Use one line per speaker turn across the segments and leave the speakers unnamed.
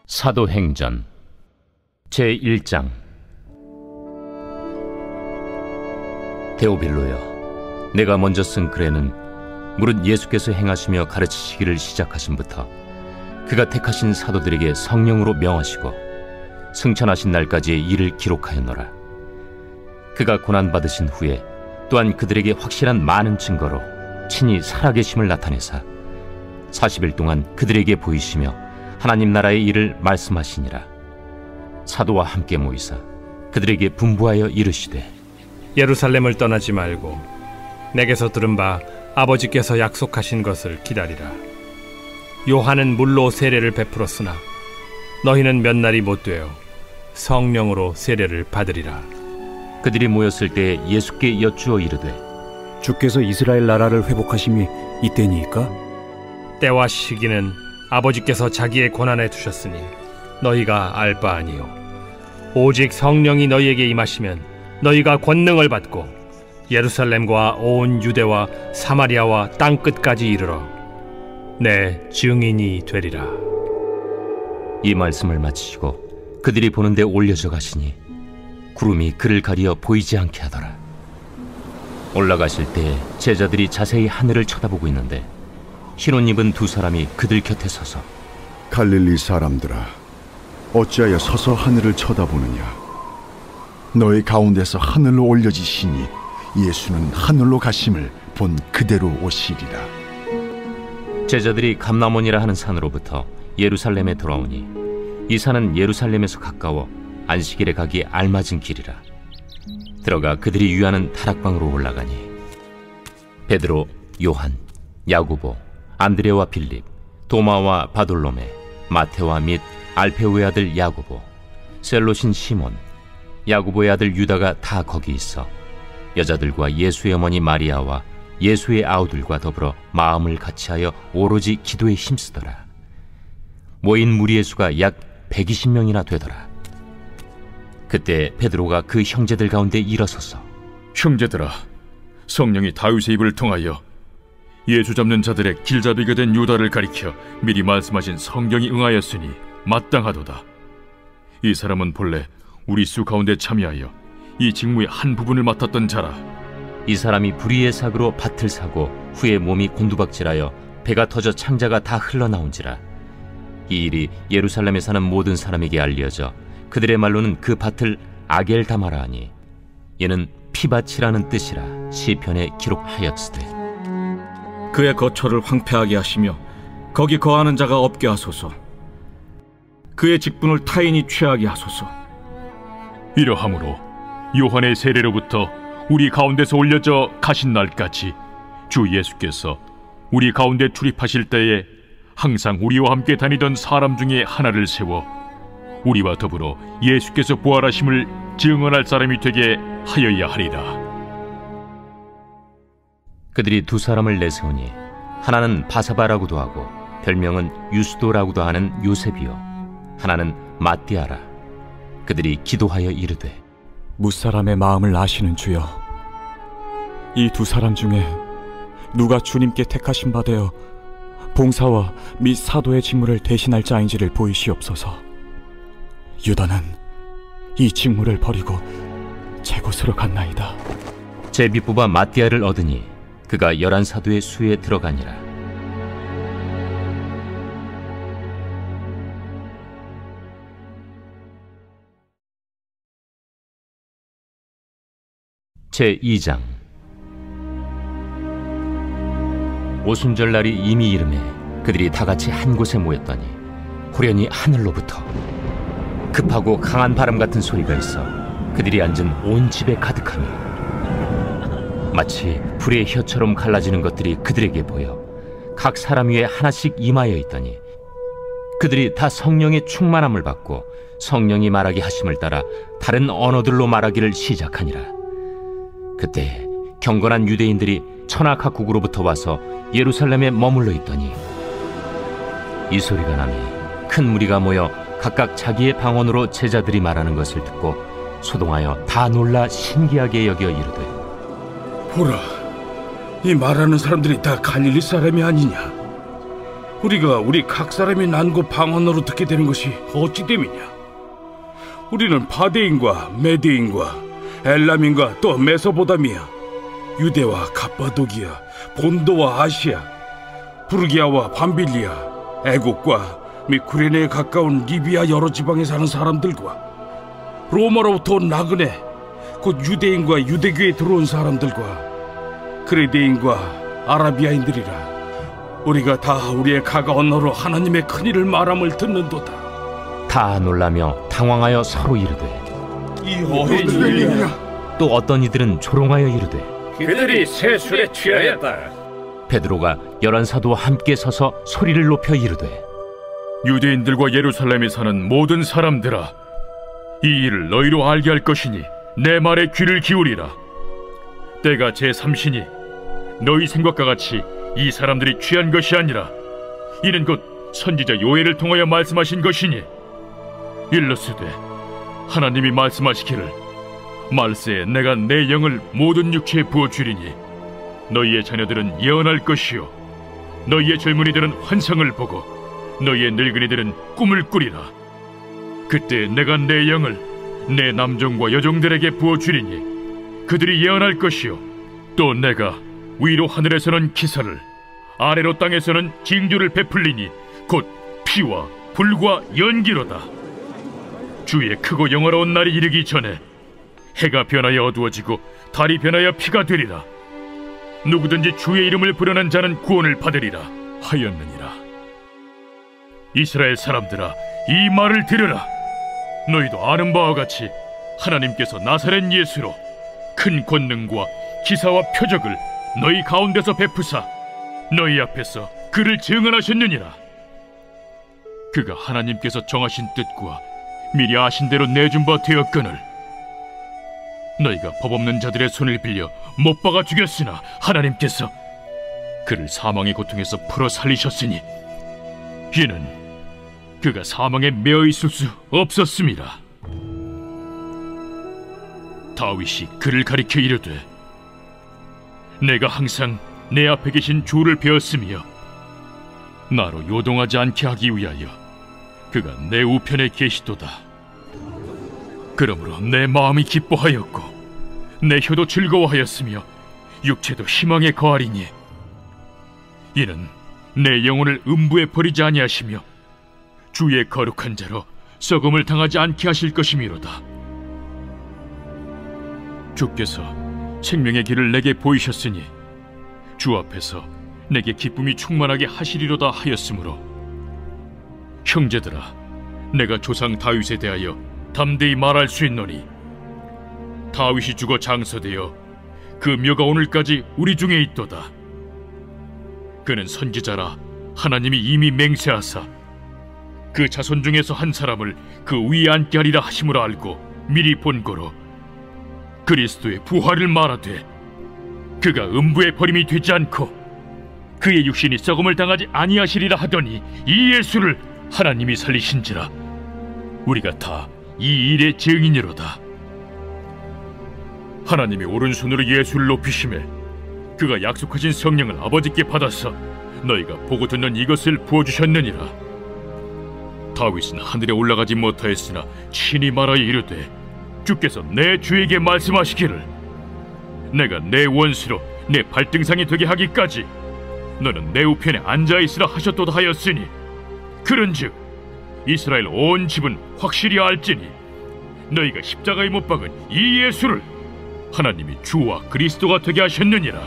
사도행전 제1장. 데오빌로여, 내가 먼저 쓴 글에는 무릇 예수께서 행하시며 가르치시기를 시작하심부터 그가 택하신 사도들에게 성령으로 명하시고 승천하신 날까지의 일을 기록하였노라. 그가 고난받으신 후에 또한 그들에게 확실한 많은 증거로 친히 살아계심을 나타내사 40일 동안 그들에게 보이시며 하나님 나라의 일을 말씀하시니라. 사도와 함께 모이사 그들에게 분부하여 이르시되,
예루살렘을 떠나지 말고 내게서 들은 바 아버지께서 약속하신 것을 기다리라. 요한은 물로 세례를 베풀었으나 너희는 몇 날이 못되어 성령으로 세례를 받으리라.
그들이 모였을 때 예수께 여쭈어 이르되,
주께서 이스라엘 나라를 회복하심이 이때니이까?
때와 시기는 아버지께서 자기의 권한에 두셨으니 너희가 알 바 아니요, 오직 성령이 너희에게 임하시면 너희가 권능을 받고 예루살렘과 온 유대와 사마리아와 땅끝까지 이르러 내 증인이 되리라.
이 말씀을 마치시고 그들이 보는 데 올려져 가시니 구름이 그를 가리어 보이지 않게 하더라. 올라가실 때 제자들이 자세히 하늘을 쳐다보고 있는데 흰옷 입은 두 사람이 그들 곁에 서서,
갈릴리 사람들아, 어찌하여 서서 하늘을 쳐다보느냐? 너희 가운데서 하늘로 올려지시니 예수는 하늘로 가심을 본 그대로 오시리라.
제자들이 감람원이라 하는 산으로부터 예루살렘에 돌아오니 이 산은 예루살렘에서 가까워 안식일에 가기 알맞은 길이라. 들어가 그들이 유하는 다락방으로 올라가니 베드로, 요한, 야고보, 안드레와 빌립, 도마와 바돌로메, 마테와 및 알페오의 아들 야고보, 셀롯인 시몬, 야고보의 아들 유다가 다 거기 있어 여자들과 예수의 어머니 마리아와 예수의 아우들과 더불어 마음을 같이하여 오로지 기도에 힘쓰더라. 모인 무리의 수가 약 120명이나 되더라. 그때 베드로가 그 형제들 가운데 일어서서,
형제들아, 성령이 다윗의 입을 통하여 예수 잡는 자들의 길잡이가 된 유다를 가리켜 미리 말씀하신 성경이 응하였으니 마땅하도다. 이 사람은 본래 우리 수 가운데 참여하여 이 직무의 한 부분을 맡았던 자라.
이 사람이 불의의 삭으로 밭을 사고 후에 몸이 곤두박질하여 배가 터져 창자가 다 흘러나온지라. 이 일이 예루살렘에 사는 모든 사람에게 알려져 그들의 말로는 그 밭을 아겔다마라 하니 이는 피밭이라는 뜻이라 시편에 기록하였으되,
그의 거처를 황폐하게 하시며 거기 거하는 자가 없게 하소서. 그의 직분을 타인이 취하게 하소서.
이러함으로 요한의 세례로부터 우리 가운데서 올려져 가신 날까지 주 예수께서 우리 가운데 출입하실 때에 항상 우리와 함께 다니던 사람 중에 하나를 세워 우리와 더불어 예수께서 부활하심을 증언할 사람이 되게 하여야 하리라.
그들이 두 사람을 내세우니 하나는 바사바라고도 하고 별명은 유스도라고도 하는 요셉이요, 하나는 마띠아라. 그들이 기도하여 이르되,
무사람의 마음을 아시는 주여, 이 두 사람 중에 누가 주님께 택하신 바 되어 봉사와 및 사도의 직무를 대신할 자인지를 보이시옵소서. 유다는 이 직무를 버리고 제 곳으로 갔나이다.
제비 뽑아 마띠아를 얻으니 그가 11사도의 수에 들어가니라. 제2장. 오순절 날이 이미 이르매 그들이 다같이 한 곳에 모였더니 호련히 하늘로부터 급하고 강한 바람 같은 소리가 있어 그들이 앉은 온 집에 가득하며 마치 불의 혀처럼 갈라지는 것들이 그들에게 보여 각 사람 위에 하나씩 임하여 있더니 그들이 다 성령의 충만함을 받고 성령이 말하게 하심을 따라 다른 언어들로 말하기를 시작하니라. 그때 경건한 유대인들이 천하 각국으로부터 와서 예루살렘에 머물러 있더니 이 소리가 나매 큰 무리가 모여 각각 자기의 방언으로 제자들이 말하는 것을 듣고 소동하여 다 놀라 신기하게 여겨 이르되,
보라, 이 말하는 사람들이 다 갈릴리 사람이 아니냐? 우리가 우리 각 사람이 난고 방언으로 듣게 되는 것이 어찌 됨이냐? 우리는 바데인과 메데인과 엘람인과 또 메소보다미아, 유대와 갑바도기아, 본도와 아시아, 부르기아와 밤빌리아, 애국과 및 구레네에 가까운 리비아 여러 지방에 사는 사람들과 로마로부터 온 나그네, 곧 유대인과 유대교에 들어온 사람들과 그레데인과 아라비아인들이라. 우리가 다 우리의 각 언어로 하나님의 큰일을 말함을 듣는도다.
다 놀라며 당황하여 서로 이르되
이 어린 일이냐?
또 어떤 이들은 조롱하여 이르되
그들이 새 술에 취하였다.
베드로가 11 사도와 함께 서서 소리를 높여 이르되
유대인들과 예루살렘에 사는 모든 사람들아, 이 일을 너희로 알게 할 것이니 내 말에 귀를 기울이라. 때가 제3시니 너희 생각과 같이 이 사람들이 취한 것이 아니라 이는 곧 선지자 요엘을 통하여 말씀하신 것이니, 일러스되 하나님이 말씀하시기를 말세에 내가 내 영을 모든 육체에 부어주리니 너희의 자녀들은 예언할 것이요 너희의 젊은이들은 환상을 보고 너희의 늙은이들은 꿈을 꾸리라. 그때 내가 내 영을 내 남종과 여종들에게 부어주리니 그들이 예언할 것이요 또 내가 위로 하늘에서는 기사를, 아래로 땅에서는 징조를 베풀리니 곧 피와 불과 연기로다. 주의 크고 영화로운 날이 이르기 전에 해가 변하여 어두워지고 달이 변하여 피가 되리라. 누구든지 주의 이름을 부르는 자는 구원을 받으리라 하였느니라. 이스라엘 사람들아, 이 말을 들으라. 너희도 아는 바와 같이 하나님께서 나사렛 예수로 큰 권능과 기사와 표적을 너희 가운데서 베푸사 너희 앞에서 그를 증언하셨느니라. 그가 하나님께서 정하신 뜻과 미리 아신 대로 내준 바 되었거늘 너희가 법 없는 자들의 손을 빌려 못 박아 죽였으나 하나님께서 그를 사망의 고통에서 풀어 살리셨으니 이는 그가 사망에 매어 있을 수 없었습니다. 다윗이 그를 가리켜 이르되 내가 항상 내 앞에 계신 주를 배웠으며 나로 요동하지 않게 하기 위하여 그가 내 우편에 계시도다. 그러므로 내 마음이 기뻐하였고 내 혀도 즐거워하였으며 육체도 희망에 거하리니 이는 내 영혼을 음부에 버리지 아니하시며 주의 거룩한 자로 썩음을 당하지 않게 하실 것이미로다. 주께서 생명의 길을 내게 보이셨으니 주 앞에서 내게 기쁨이 충만하게 하시리로다 하였으므로 형제들아, 내가 조상 다윗에 대하여 담대히 말할 수 있노니 다윗이 죽어 장서되어 그 묘가 오늘까지 우리 중에 있도다. 그는 선지자라 하나님이 이미 맹세하사 그 자손 중에서 한 사람을 그 위에 앉게 하리라 하심을 알고 미리 본고로 그리스도의 부활을 말하되 그가 음부에 버림이 되지 않고 그의 육신이 썩음을 당하지 아니하시리라 하더니 이 예수를 하나님이 살리신지라. 우리가 다 이 일의 증인이로다. 하나님이 오른손으로 예수를 높이심에 그가 약속하신 성령을 아버지께 받아서 너희가 보고 듣는 이것을 부어주셨느니라. 다윗은 하늘에 올라가지 못하였으나 친히 말하여 이르되 주께서 내 주에게 말씀하시기를 내가 내 원수로 내 발등상이 되게 하기까지 너는 내 우편에 앉아있으라 하셨도다 하였으니 그런즉 이스라엘 온 집은 확실히 알지니 너희가 십자가에 못 박은 이 예수를 하나님이 주와 그리스도가 되게 하셨느니라.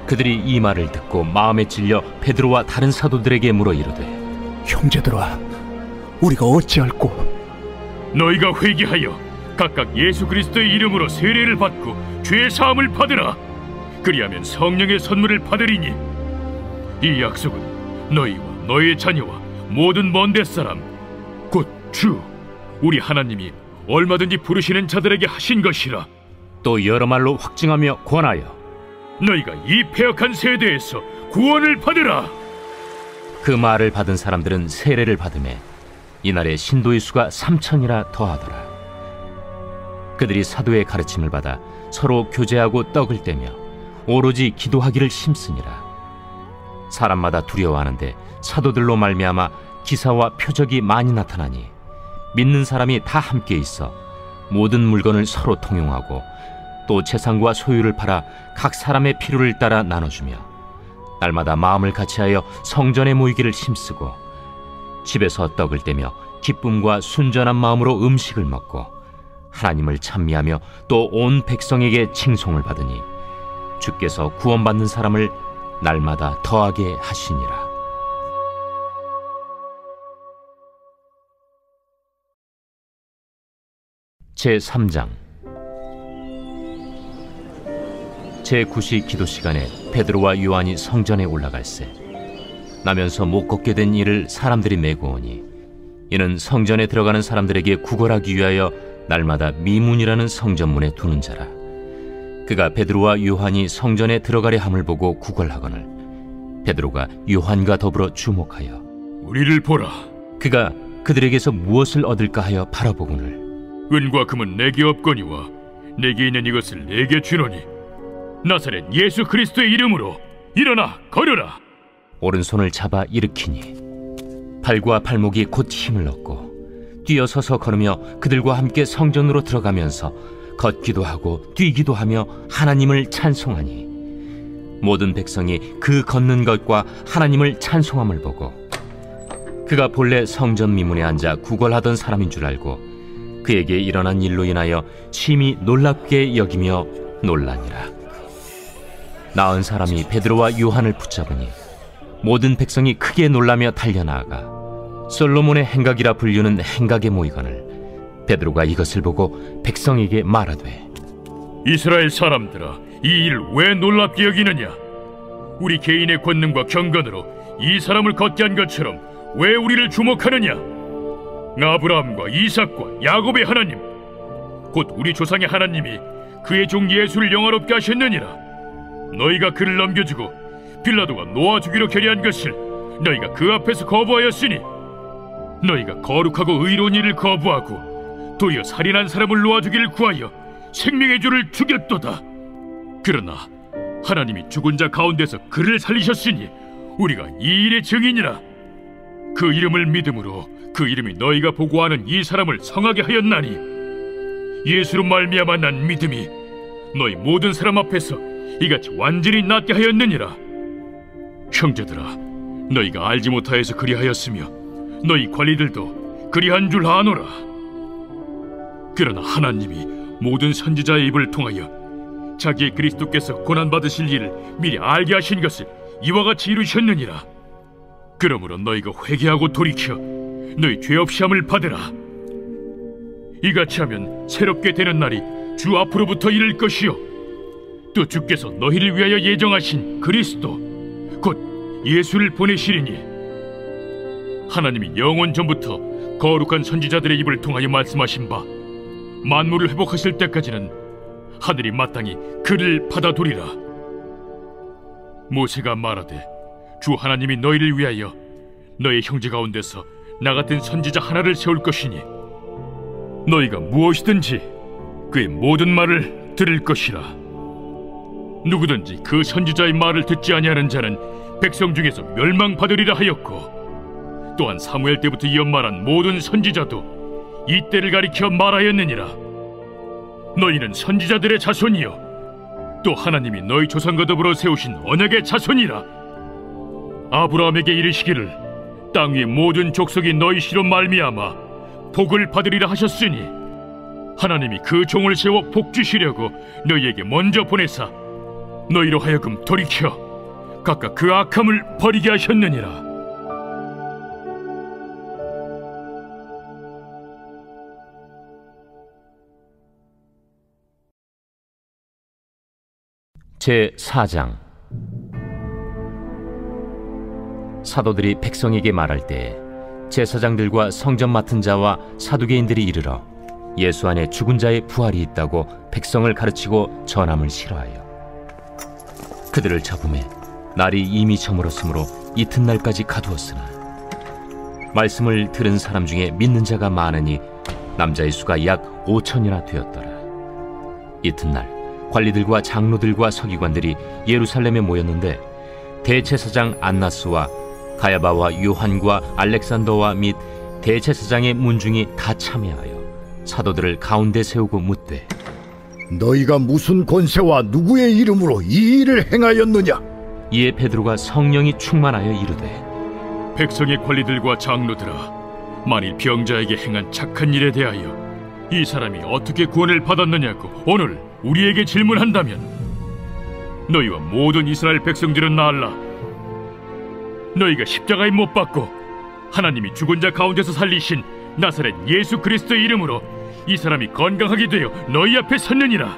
그들이 이 말을 듣고 마음에 찔려 베드로와 다른 사도들에게 물어 이르되
형제들아, 우리가 어찌할꼬?
너희가 회개하여 각각 예수 그리스도의 이름으로 세례를 받고 죄 사함을 받으라. 그리하면 성령의 선물을 받으리니 이 약속은 너희와 너희의 자녀와 모든 먼 데 사람 곧 주 우리 하나님이 얼마든지 부르시는 자들에게 하신 것이라.
또 여러 말로 확증하며 권하여
너희가 이 패역한 세대에서 구원을 받으라.
그 말을 받은 사람들은 세례를 받으매 이날에 신도의 수가 3,000이나 더하더라. 그들이 사도의 가르침을 받아 서로 교제하고 떡을 떼며 오로지 기도하기를 힘쓰니라. 사람마다 두려워하는데 사도들로 말미암아 기사와 표적이 많이 나타나니 믿는 사람이 다 함께 있어 모든 물건을 서로 통용하고 또 재산과 소유를 팔아 각 사람의 필요를 따라 나눠주며 날마다 마음을 같이하여 성전에 모이기를 힘쓰고 집에서 떡을 떼며 기쁨과 순전한 마음으로 음식을 먹고 하나님을 찬미하며 또 온 백성에게 칭송을 받으니 주께서 구원받는 사람을 날마다 더하게 하시니라. 제3장. 제9시 기도 시간에 베드로와 요한이 성전에 올라갈새 나면서 못 걷게 된 이를 사람들이 메고 오니 이는 성전에 들어가는 사람들에게 구걸하기 위하여 날마다 미문이라는 성전문에 두는 자라. 그가 베드로와 요한이 성전에 들어가려 함을 보고 구걸하거늘 베드로가 요한과 더불어 주목하여
우리를 보라.
그가 그들에게서 무엇을 얻을까 하여 바라보거늘
은과 금은 내게 없거니와 내게 있는 이것을 내게 주노니 나사렛 예수 그리스도의 이름으로 일어나 걸으라.
오른손을 잡아 일으키니 발과 발목이 곧 힘을 얻고 뛰어서서 걸으며 그들과 함께 성전으로 들어가면서 걷기도 하고 뛰기도 하며 하나님을 찬송하니 모든 백성이 그 걷는 것과 하나님을 찬송함을 보고 그가 본래 성전 미문에 앉아 구걸하던 사람인 줄 알고 그에게 일어난 일로 인하여 심히 놀랍게 여기며 놀라니라. 나은 사람이 베드로와 요한을 붙잡으니 모든 백성이 크게 놀라며 달려나아가 솔로몬의 행각이라 불리는 행각에 모이거늘 베드로가 이것을 보고 백성에게 말하되
이스라엘 사람들아, 이 일을 왜 놀랍게 여기느냐? 우리 개인의 권능과 경건으로 이 사람을 걷게 한 것처럼 왜 우리를 주목하느냐? 아브라함과 이삭과 야곱의 하나님 곧 우리 조상의 하나님이 그의 종 예수를 영화롭게 하셨느니라. 너희가 그를 넘겨주고 빌라도가 놓아주기로 결의한 것을 너희가 그 앞에서 거부하였으니 너희가 거룩하고 의로운 일을 거부하고 도리어 살인한 사람을 놓아주기를 구하여 생명의 주를 죽였도다. 그러나 하나님이 죽은 자 가운데서 그를 살리셨으니 우리가 이 일의 증인이라. 그 이름을 믿음으로 그 이름이 너희가 보고하는 이 사람을 성하게 하였나니 예수로 말미암아 난 믿음이 너희 모든 사람 앞에서 이같이 완전히 낫게 하였느니라. 형제들아, 너희가 알지 못하여서 그리하였으며 너희 관리들도 그리한 줄 아노라. 그러나 하나님이 모든 선지자의 입을 통하여 자기의 그리스도께서 고난받으실 일을 미리 알게 하신 것을 이와 같이 이루셨느니라. 그러므로 너희가 회개하고 돌이켜 너희 죄 없이 함을 받으라. 이같이 하면 새롭게 되는 날이 주 앞으로부터 이를 것이요 또 주께서 너희를 위하여 예정하신 그리스도 곧 예수를 보내시리니 하나님이 영원 전부터 거룩한 선지자들의 입을 통하여 말씀하신 바 만물을 회복하실 때까지는 하늘이 마땅히 그를 받아두리라. 모세가 말하되 주 하나님이 너희를 위하여 너희 형제 가운데서 나 같은 선지자 하나를 세울 것이니 너희가 무엇이든지 그의 모든 말을 들을 것이라. 누구든지 그 선지자의 말을 듣지 아니하는 자는 백성 중에서 멸망받으리라 하였고 또한 사무엘 때부터 이어 말한 모든 선지자도 이 때를 가리켜 말하였느니라. 너희는 선지자들의 자손이요 또 하나님이 너희 조상과 더불어 세우신 언약의 자손이라. 아브라함에게 이르시기를 땅 위의 모든 족속이 너희 씨로 말미암아 복을 받으리라 하셨으니 하나님이 그 종을 세워 복 주시려고 너희에게 먼저 보내사 너희로 하여금 돌이켜 각각 그 악함을 버리게 하셨느니라.
제4장. 사도들이 백성에게 말할 때 제사장들과 성전 맡은 자와 사두개인들이 이르러 예수 안에 죽은 자의 부활이 있다고 백성을 가르치고 전함을 싫어하여 그들을 잡음에 날이 이미 저물었으므로 이튿날까지 가두었으나 말씀을 들은 사람 중에 믿는 자가 많으니 남자의 수가 약 5천이나 되었더라. 이튿날 관리들과 장로들과 서기관들이 예루살렘에 모였는데 대제사장 안나스와 가야바와 요한과 알렉산더와 및 대제사장의 문중이 다 참여하여 사도들을 가운데 세우고 묻되,
너희가 무슨 권세와 누구의 이름으로 이 일을 행하였느냐?
이에 베드로가 성령이 충만하여 이르되,
백성의 관리들과 장로들아, 만일 병자에게 행한 착한 일에 대하여 이 사람이 어떻게 구원을 받았느냐고 오늘 우리에게 질문한다면 너희와 모든 이스라엘 백성들은 알라. 너희가 십자가에 못 박고 하나님이 죽은 자 가운데서 살리신 나사렛 예수 그리스도의 이름으로 이 사람이 건강하게 되어 너희 앞에 섰느니라.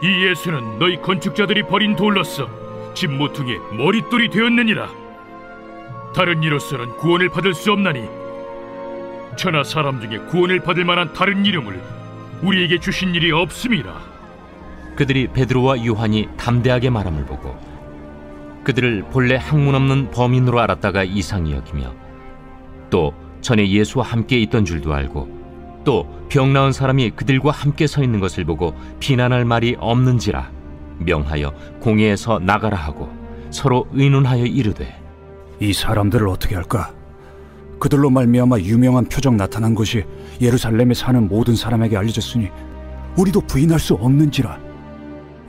이 예수는 너희 건축자들이 버린 돌로서 집 모퉁이의 머릿돌이 되었느니라. 다른 이로서는 구원을 받을 수 없나니 천하 사람 중에 구원을 받을 만한 다른 이름을 우리에게 주신 일이 없음이라.
그들이 베드로와 요한이 담대하게 말함을 보고 그들을 본래 학문 없는 범인으로 알았다가 이상히 여기며, 또 전에 예수와 함께 있던 줄도 알고, 또 병 나은 사람이 그들과 함께 서 있는 것을 보고 비난할 말이 없는지라 명하여 공회에서 나가라 하고 서로 의논하여 이르되,
이 사람들을 어떻게 할까? 그들로 말미암아 유명한 표적 나타난 것이 예루살렘에 사는 모든 사람에게 알려졌으니 우리도 부인할 수 없는지라.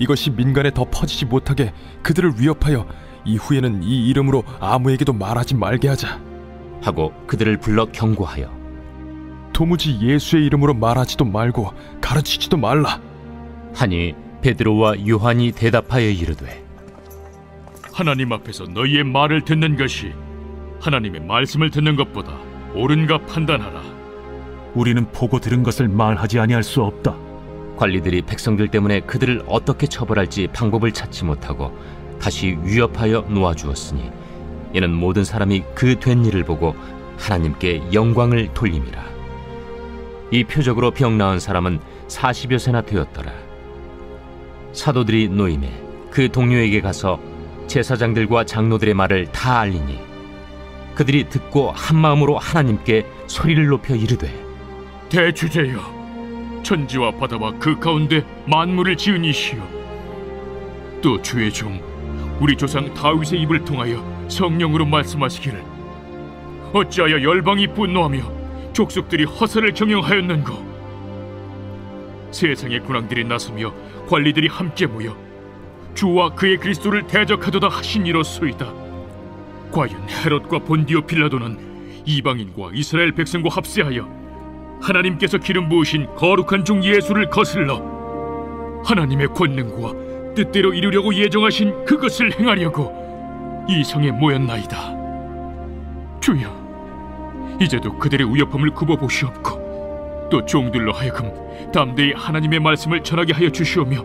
이것이 민간에 더 퍼지지 못하게 그들을 위협하여 이후에는 이 이름으로 아무에게도 말하지 말게 하자
하고 그들을 불러 경고하여,
도무지 예수의 이름으로 말하지도 말고 가르치지도 말라
하니 베드로와 요한이 대답하여 이르되,
하나님 앞에서 너희의 말을 듣는 것이 하나님의 말씀을 듣는 것보다 옳은가 판단하라.
우리는 보고 들은 것을 말하지 아니할 수 없다.
관리들이 백성들 때문에 그들을 어떻게 처벌할지 방법을 찾지 못하고 다시 위협하여 놓아주었으니, 이는 모든 사람이 그 된 일을 보고 하나님께 영광을 돌림이라. 이 표적으로 병 나은 사람은 40여 세나 되었더라. 사도들이 노임에 그 동료에게 가서 제사장들과 장로들의 말을 다 알리니, 그들이 듣고 한마음으로 하나님께 소리를 높여 이르되,
대주제여, 천지와 바다와 그 가운데 만물을 지은 이시여, 또 주의 종 우리 조상 다윗의 입을 통하여 성령으로 말씀하시기를, 어찌하여 열방이 분노하며 족속들이 허사를 경영하였는고. 세상의 군왕들이 나서며 관리들이 함께 모여 주와 그의 그리스도를 대적하도다 하신 이로소이다. 과연 헤롯과 본디오 빌라도는 이방인과 이스라엘 백성과 합세하여 하나님께서 기름 부으신 거룩한 종 예수를 거슬러 하나님의 권능과 뜻대로 이루려고 예정하신 그것을 행하려고 이 성에 모였나이다. 주여, 이제도 그들의 위협함을 굽어보시옵고 또 종들로 하여금 담대히 하나님의 말씀을 전하게 하여 주시오며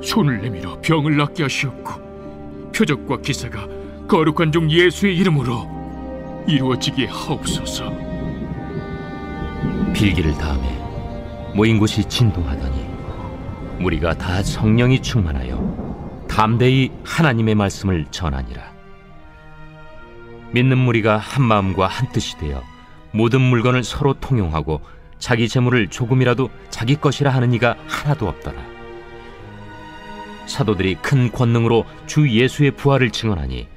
손을 내밀어 병을 낫게 하시옵고 표적과 기사가 거룩한 종 예수의 이름으로 이루어지게 하옵소서.
빌기를 다음에 모인 곳이 진동하더니 무리가 다 성령이 충만하여 담대히 하나님의 말씀을 전하니라. 믿는 무리가 한 마음과 한 뜻이 되어 모든 물건을 서로 통용하고 자기 재물을 조금이라도 자기 것이라 하는 이가 하나도 없더라. 사도들이 큰 권능으로 주 예수의 부활을 증언하니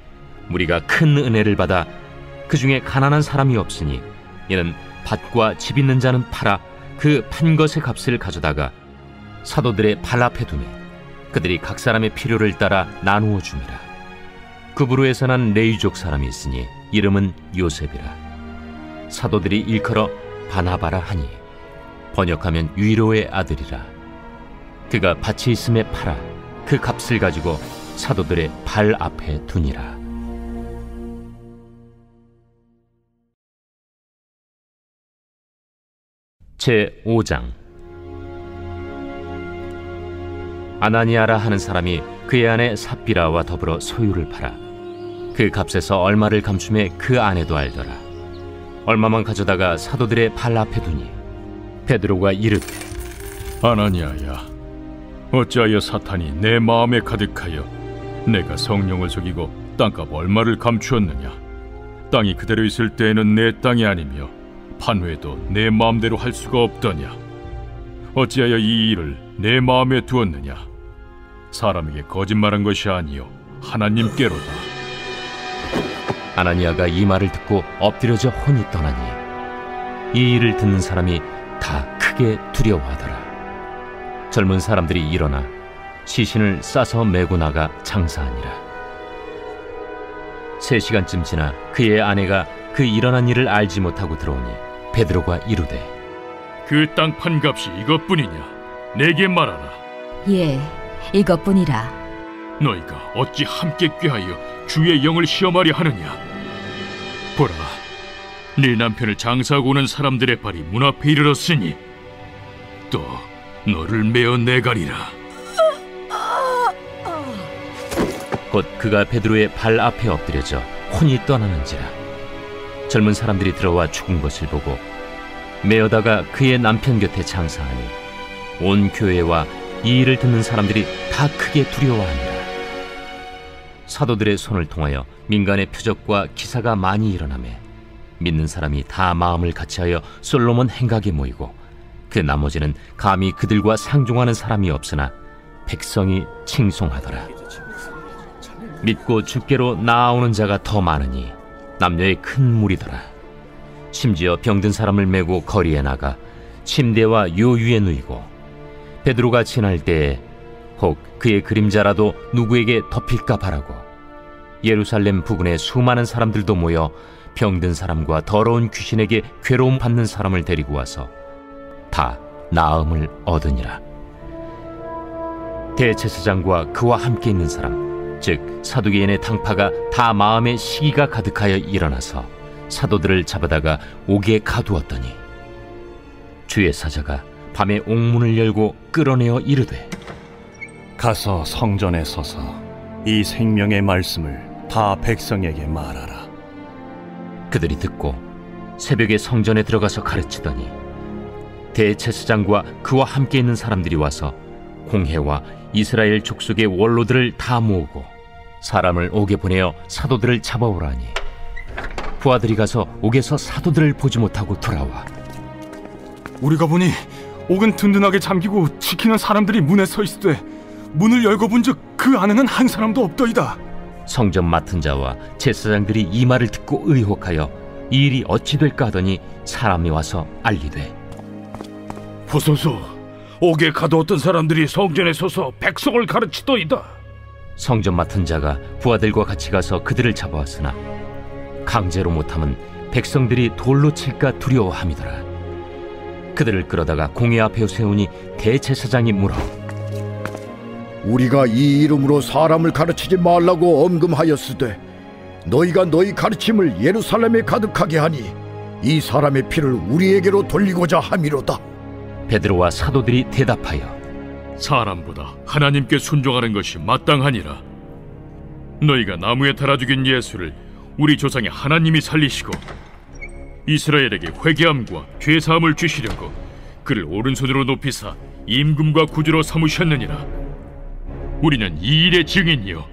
무리가 큰 은혜를 받아 그 중에 가난한 사람이 없으니, 이는 밭과 집 있는 자는 팔아 그 판 것의 값을 가져다가 사도들의 발 앞에 두매 그들이 각 사람의 필요를 따라 나누어 줍니다. 그 부류에서 난 레위족 사람이 있으니 이름은 요셉이라. 사도들이 일컬어 바나바라 하니 번역하면 위로의 아들이라. 그가 밭이 있음에 팔아 그 값을 가지고 사도들의 발 앞에 두니라. 제5장. 아나니아라 하는 사람이 그의 아내 삽비라와 더불어 소유를 팔아 그 값에서 얼마를 감춤해 그 아내도 알더라. 얼마만 가져다가 사도들의 발 앞에 두니 베드로가 이르되,
아나니아야, 어찌하여 사탄이 내 마음에 가득하여 내가 성령을 속이고 땅값 얼마를 감추었느냐? 땅이 그대로 있을 때에는 내 땅이 아니며 판회도 내 마음대로 할 수가 없더냐? 어찌하여 이 일을 내 마음에 두었느냐? 사람에게 거짓말한 것이 아니요 하나님께로다.
아나니아가 이 말을 듣고 엎드려져 혼이 떠나니 이 일을 듣는 사람이 다 크게 두려워하더라. 젊은 사람들이 일어나 시신을 싸서 메고 나가 장사하니라. 3시간쯤 지나 그의 아내가 그 일어난 일을 알지 못하고 들어오니 베드로가 이르되
그 땅 판값이 이것뿐이냐? 내게 말하라.
예, 이것뿐이라.
너희가 어찌 함께 꾀하여 주의 영을 시험하려 하느냐? 보라, 네 남편을 장사하고 오는 사람들의 발이 문 앞에 이르렀으니 또 너를 메어 내가리라.
곧 그가 베드로의 발 앞에 엎드려져 혼이 떠나는지라. 젊은 사람들이 들어와 죽은 것을 보고 메어다가 그의 남편 곁에 장사하니 온 교회와 이 일을 듣는 사람들이 다 크게 두려워하니라. 사도들의 손을 통하여 민간의 표적과 기사가 많이 일어나매 믿는 사람이 다 마음을 같이하여 솔로몬 행각에 모이고 그 나머지는 감히 그들과 상종하는 사람이 없으나 백성이 칭송하더라. 믿고 주께로 나아오는 자가 더 많으니 남녀의 큰 무리더라. 심지어 병든 사람을 메고 거리에 나가 침대와 요 위에 누이고 베드로가 지날 때에 혹 그의 그림자라도 누구에게 덮일까 바라고 예루살렘 부근에 수많은 사람들도 모여 병든 사람과 더러운 귀신에게 괴로움 받는 사람을 데리고 와서 다 나음을 얻으니라. 대제사장과 그와 함께 있는 사람, 즉 사두개인의 당파가 다 마음에 시기가 가득하여 일어나서 사도들을 잡아다가 옥에 가두었더니 주의 사자가 밤에 옥문을 열고 끌어내어 이르되
가서 성전에 서서 이 생명의 말씀을 다 백성에게 말하라.
그들이 듣고 새벽에 성전에 들어가서 가르치더니 대제사장과 그와 함께 있는 사람들이 와서 공회와 이스라엘 족속의 원로들을 다 모으고 사람을 옥에 보내어 사도들을 잡아오라니 부하들이 가서 옥에서 사도들을 보지 못하고 돌아와
우리가 보니 옥은 든든하게 잠기고 지키는 사람들이 문에 서 있으되 문을 열고 본즉 그 안에는 한 사람도 없더이다.
성전 맡은 자와 제사장들이 이 말을 듣고 의혹하여 이 일이 어찌 될까 하더니 사람이 와서 알리되
보소서, 옥에 가두었던 사람들이 성전에 서서 백성을 가르치더이다.
성전 맡은 자가 부하들과 같이 가서 그들을 잡아왔으나 강제로 못함은 백성들이 돌로 칠까 두려워함이더라. 그들을 끌어다가 공회 앞에 세우니 대제사장이 물어
우리가 이 이름으로 사람을 가르치지 말라고 엄금하였으되 너희가 너희 가르침을 예루살렘에 가득하게 하니 이 사람의 피를 우리에게로 돌리고자 함이로다.
베드로와 사도들이 대답하여
사람보다 하나님께 순종하는 것이 마땅하니라. 너희가 나무에 달아 죽인 예수를 우리 조상의 하나님이 살리시고 이스라엘에게 회개함과 죄사함을 주시려고 그를 오른손으로 높이사 임금과 구주로 삼으셨느니라. 우리는 이 일의 증인이요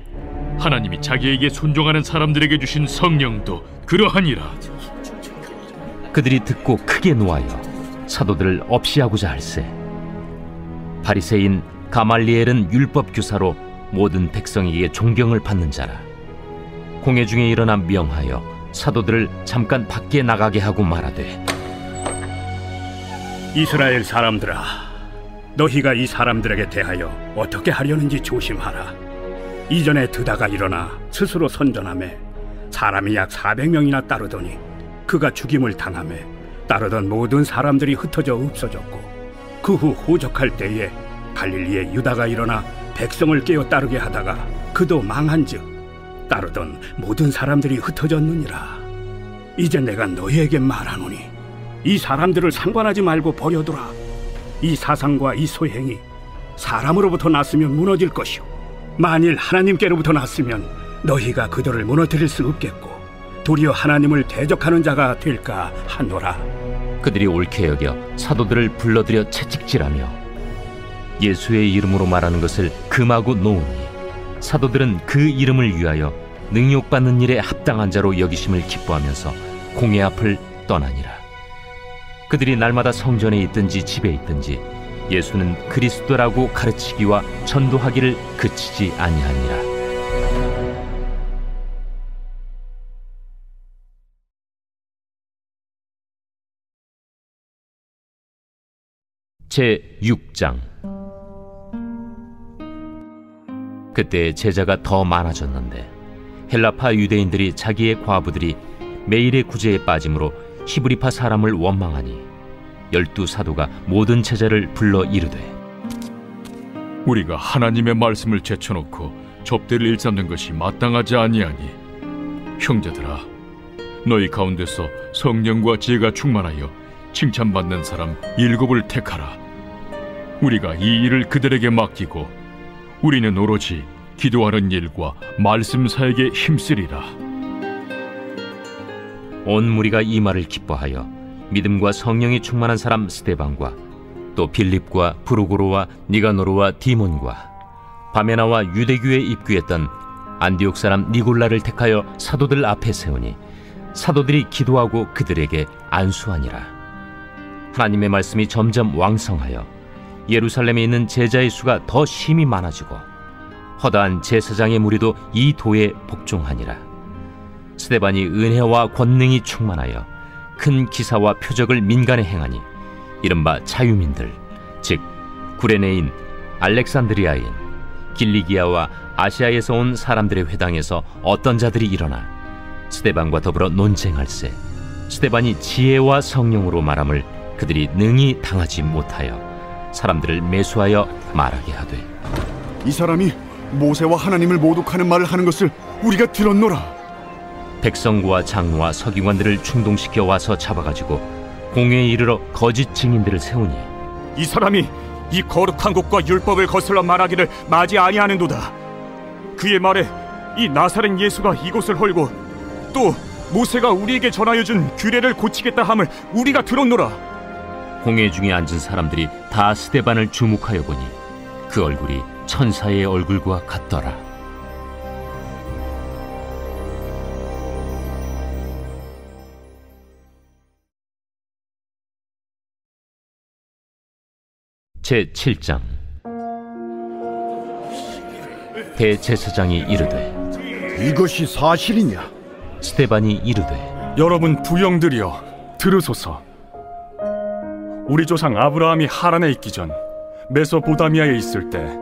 하나님이 자기에게 순종하는 사람들에게 주신 성령도 그러하니라.
그들이 듣고 크게 노하여 사도들을 없이하고자 할세 바리새인 가말리엘은 율법 교사로 모든 백성에게 존경을 받는 자라. 공회 중에 일어나 명하여 사도들을 잠깐 밖에 나가게 하고 말하되
이스라엘 사람들아, 너희가 이 사람들에게 대하여 어떻게 하려는지 조심하라. 이전에 드다가 일어나 스스로 선전하며 사람이 약 400명이나 따르더니 그가 죽임을 당하며 따르던 모든 사람들이 흩어져 없어졌고 그 후 호적할 때에 갈릴리에 유다가 일어나 백성을 깨어 따르게 하다가 그도 망한즉 따르던 모든 사람들이 흩어졌느니라. 이제 내가 너희에게 말하노니 이 사람들을 상관하지 말고 버려두라. 이 사상과 이 소행이 사람으로부터 났으면 무너질 것이요 만일 하나님께로부터 났으면 너희가 그들을 무너뜨릴 수 없겠고 도리어 하나님을 대적하는 자가 될까 하노라.
그들이 옳게 여겨 사도들을 불러들여 채찍질하며 예수의 이름으로 말하는 것을 금하고 놓으니 사도들은 그 이름을 위하여 능욕받는 일에 합당한 자로 여기심을 기뻐하면서 공회 앞을 떠나니라. 그들이 날마다 성전에 있든지 집에 있든지 예수는 그리스도라고 가르치기와 전도하기를 그치지 아니하니라. 제6장. 그때 제자가 더 많아졌는데 헬라파 유대인들이 자기의 과부들이 매일의 구제에 빠짐으로 히브리파 사람을 원망하니 12사도가 모든 제자를 불러 이르되,
우리가 하나님의 말씀을 제쳐놓고 접대를 일삼는 것이 마땅하지 아니하니, 형제들아, 너희 가운데서 성령과 지혜가 충만하여 칭찬받는 사람 7을 택하라. 우리가 이 일을 그들에게 맡기고 우리는 오로지 기도하는 일과 말씀 사역에 힘쓰리라.
온 무리가 이 말을 기뻐하여 믿음과 성령이 충만한 사람 스데반과 또 빌립과 브루고로와 니가노르와 디몬과 바메나와 유대교에 입교했던 안디옥 사람 니골라를 택하여 사도들 앞에 세우니 사도들이 기도하고 그들에게 안수하니라. 하나님의 말씀이 점점 왕성하여 예루살렘에 있는 제자의 수가 더 심히 많아지고 허다한 제사장의 무리도 이 도에 복종하니라. 스데반이 은혜와 권능이 충만하여 큰 기사와 표적을 민간에 행하니 이른바 자유민들, 즉 구레네인, 알렉산드리아인, 길리기아와 아시아에서 온 사람들의 회당에서 어떤 자들이 일어나 스데반과 더불어 논쟁할세 스데반이 지혜와 성령으로 말함을 그들이 능히 당하지 못하여 사람들을 매수하여 말하게 하되,
이 사람이 모세와 하나님을 모독하는 말을 하는 것을 우리가 들었노라.
백성과 장로와 서기관들을 충동시켜 와서 잡아가지고 공회에 이르러 거짓 증인들을 세우니,
이 사람이 이 거룩한 곳과 율법을 거슬러 말하기를 마지 아니하는도다. 그의 말에 이 나사렛 예수가 이곳을 헐고 또 모세가 우리에게 전하여 준 규례를 고치겠다 함을 우리가 들었노라.
공회 중에 앉은 사람들이 다 스데반을 주목하여 보니 그 얼굴이 천사의 얼굴과 같더라. 제7장. 대제사장이 이르되,
이것이 사실이냐?
스데반이 이르되,
여러분 부영들이여 들으소서. 우리 조상 아브라함이 하란에 있기 전 메소보다미아에 있을 때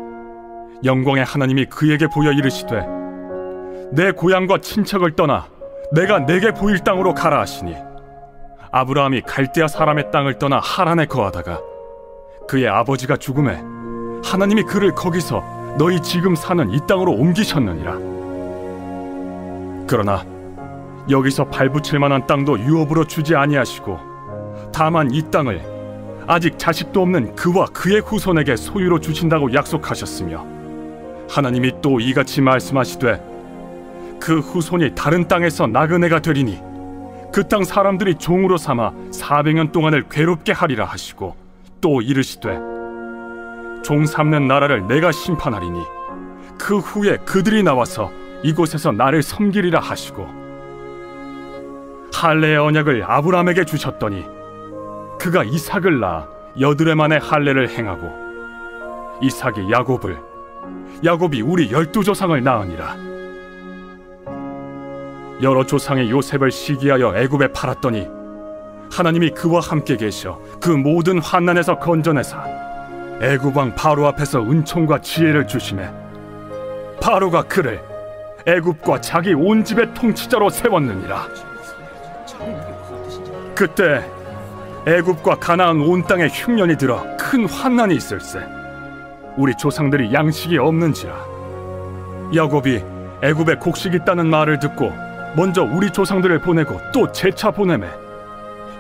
영광의 하나님이 그에게 보여 이르시되, 내 고향과 친척을 떠나 내가 내게 보일 땅으로 가라 하시니, 아브라함이 갈대아 사람의 땅을 떠나 하란에 거하다가 그의 아버지가 죽음에 하나님이 그를 거기서 너희 지금 사는 이 땅으로 옮기셨느니라. 그러나 여기서 발붙일 만한 땅도 유업으로 주지 아니하시고 다만 이 땅을 아직 자식도 없는 그와 그의 후손에게 소유로 주신다고 약속하셨으며, 하나님이 또 이같이 말씀하시되 그 후손이 다른 땅에서 나그네가 되리니 그 땅 사람들이 종으로 삼아 400년 동안을 괴롭게 하리라 하시고, 또 이르시되 종 삼는 나라를 내가 심판하리니 그 후에 그들이 나와서 이곳에서 나를 섬기리라 하시고, 할례의 언약을 아브라함에게 주셨더니 그가 이삭을 낳아 여드레 만에 할례를 행하고 이삭이 야곱을, 야곱이 우리 12조상을 낳으니라. 여러 조상의 요셉을 시기하여 애굽에 팔았더니 하나님이 그와 함께 계셔 그 모든 환난에서 건져내사 애굽 왕 바로 앞에서 은총과 지혜를 주시매 바로가 그를 애굽과 자기 온 집의 통치자로 세웠느니라. 그때 애굽과 가나안 온 땅에 흉년이 들어 큰 환난이 있을세. 우리 조상들이 양식이 없는지라. 야곱이 애굽에 곡식이 있다는 말을 듣고 먼저 우리 조상들을 보내고 또 재차 보내매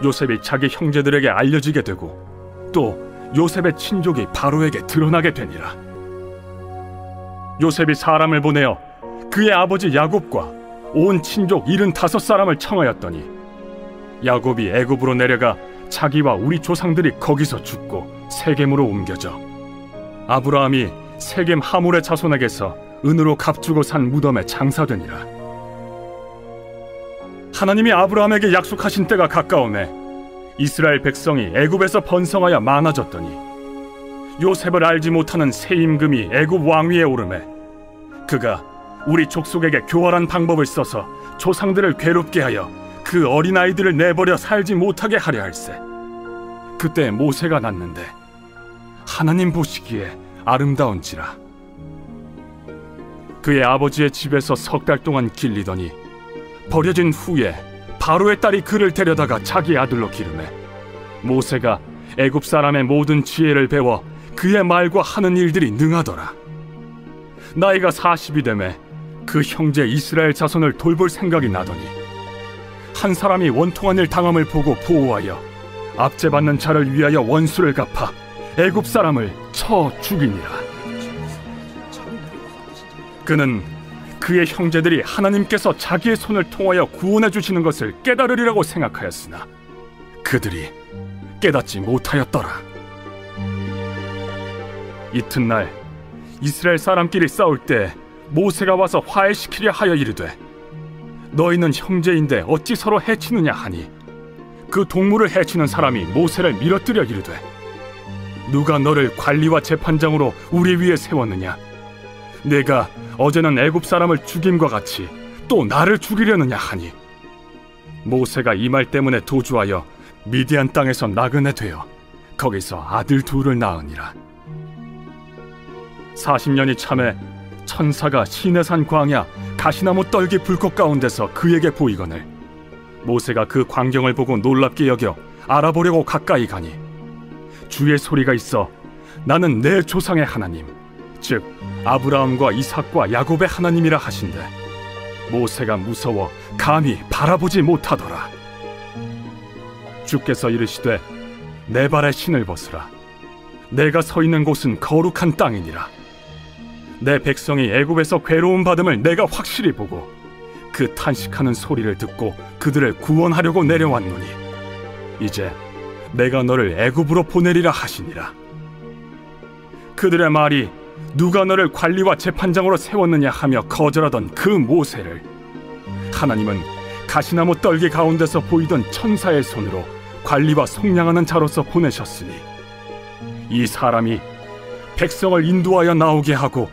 요셉이 자기 형제들에게 알려지게 되고 또 요셉의 친족이 바로에게 드러나게 되니라. 요셉이 사람을 보내어 그의 아버지 야곱과 온 친족 75사람을 청하였더니 야곱이 애굽으로 내려가 자기와 우리 조상들이 거기서 죽고 세겜으로 옮겨져 아브라함이 세겜 하몰의 자손에게서 은으로 값주고 산 무덤에 장사되니라. 하나님이 아브라함에게 약속하신 때가 가까우매 이스라엘 백성이 애굽에서 번성하여 많아졌더니 요셉을 알지 못하는 새 임금이 애굽 왕위에 오르매 그가 우리 족속에게 교활한 방법을 써서 조상들을 괴롭게 하여 그 어린아이들을 내버려 살지 못하게 하려 할세. 그때 모세가 났는데
하나님 보시기에 아름다운지라. 그의 아버지의 집에서 석 달 동안 길리더니 버려진 후에 바로의 딸이 그를 데려다가 자기 아들로 기르매 모세가 애굽 사람의 모든 지혜를 배워 그의 말과 하는 일들이 능하더라. 나이가 40이 되매 그 형제 이스라엘 자손을 돌볼 생각이 나더니 한 사람이 원통한 일 당함을 보고 보호하여 압제받는 자를 위하여 원수를 갚아 애굽 사람을 쳐 죽이니라. 그는 그의 형제들이 하나님께서 자기의 손을 통하여 구원해 주시는 것을 깨달으리라고 생각하였으나 그들이 깨닫지 못하였더라. 이튿날 이스라엘 사람끼리 싸울 때 모세가 와서 화해시키려 하여 이르되 너희는 형제인데 어찌 서로 해치느냐 하니 그 동물을 해치는 사람이 모세를 밀어뜨려 이르되 누가 너를 관리와 재판장으로 우리 위에 세웠느냐? 내가 어제는 애굽 사람을 죽임과 같이 또 나를 죽이려느냐 하니 모세가 이 말 때문에 도주하여 미디안 땅에서 나그네 되어 거기서 아들 둘을 낳으니라. 40년이 참에 천사가 시내산 광야 가시나무 떨기 불꽃 가운데서 그에게 보이거늘 모세가 그 광경을 보고 놀랍게 여겨 알아보려고 가까이 가니 주의 소리가 있어 나는 내 조상의 하나님 즉 아브라함과 이삭과 야곱의 하나님이라 하신대 모세가 무서워 감히 바라보지 못하더라. 주께서 이르시되 내 발에 신을 벗으라. 내가 서 있는 곳은 거룩한 땅이니라. 내 백성이 애굽에서 괴로움 받음을 내가 확실히 보고 그 탄식하는 소리를 듣고 그들을 구원하려고 내려왔노니 이제 내가 너를 애굽으로 보내리라 하시니라. 그들의 말이 누가 너를 관리와 재판장으로 세웠느냐 하며 거절하던 그 모세를 하나님은 가시나무 떨기 가운데서 보이던 천사의 손으로 관리와 속량하는 자로서 보내셨으니 이 사람이 백성을 인도하여 나오게 하고